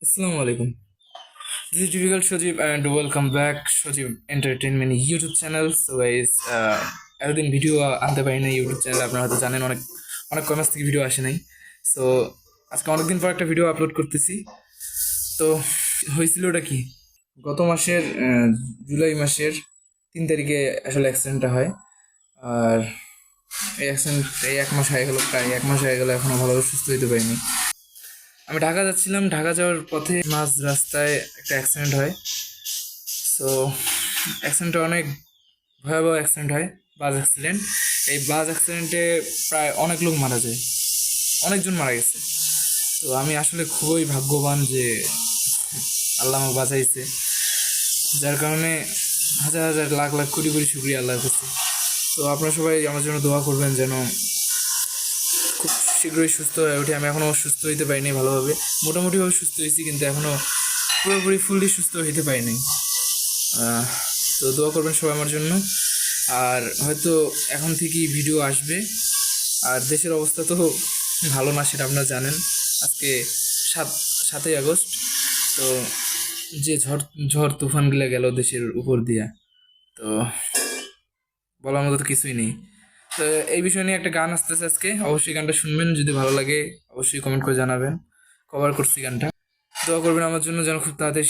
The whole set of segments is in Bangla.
Assalamu alaikum. This is difficult Shojib and welcome back Shojib Entertainment YouTube channel. So guys, এতদিন ভিডিও আনতে পারি না ইউটিউব চ্যানেলে, আপনারা হয়তো জানেন অনেক অনেক কয় মাস থেকে ভিডিও আসে নাই। সো আজকে অনেকদিন পর একটা ভিডিও আপলোড করতেছি। তো হয়েছিল ওটা কি, গত মাসের জুলাই মাসের 3 তারিখে আসলে অ্যাক্সিডেন্টটা হয়। আর এই এক মাস হয়ে গেল, প্রায় এক মাস হয়ে গেল, এখনো ভালোভাবে সুস্থ হইতে পারিনি। আমি ঢাকা যাচ্ছিলাম, ঢাকা যাওয়ার পথে মাঝ রাস্তায় একটা অ্যাক্সিডেন্ট হয়। সো অ্যাক্সিডেন্টটা অনেক ভয়াবহ অ্যাক্সিডেন্ট হয়, বাস অ্যাক্সিডেন্ট। এই বাস অ্যাক্সিডেন্টে প্রায় অনেক লোক মারা যায়, অনেকজন মারা গেছে। তো আমি আসলে খুবই ভাগ্যবান যে আল্লাহ আমাকে বাঁচাইছে, যার কারণে হাজার হাজার লাখ লাখ কোটি কোটি শুক্রিয়া আল্লাহর কাছে। তো আপনারা সবাই আমার জন্য দোয়া করবেন যেন খুব শীঘ্রই সুস্থ হয়ে উঠি। আমি এখনও সুস্থ হইতে পারিনি ভালোভাবে, মোটামুটিভাবে সুস্থ হয়েছি, কিন্তু এখনও পুরোপুরি ফুললি সুস্থ হইতে পারিনি। তো দোয়া করবেন সবাই আমার জন্য। আর হয়তো এখন থেকেই ভিডিও আসবে। আর দেশের অবস্থা তো ভালো না, সেটা আপনারা জানেন। আজকে 7ই আগস্ট। তো যে ঝড় ঝড় তুফানগুলো গেল দেশের উপর দিয়া, তো বলার মতো তো কিছুই নেই। তো এই বিষয় নিয়ে একটা গান আসতেছে আজকে, অবশ্যই গানটা শুনবেন, যদি ভালো লাগে অবশ্যই কমেন্ট করে জানাবেন। কভার করছি গানটা, দোয়া করবেন আমার জন্য যেন খুব তাড়াতাড়ি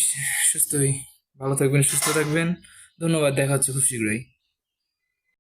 সুস্থ হই। ভালো থাকবেন, সুস্থ থাকবেন। ধন্যবাদ, দেখা হচ্ছে খুব শীঘ্রই।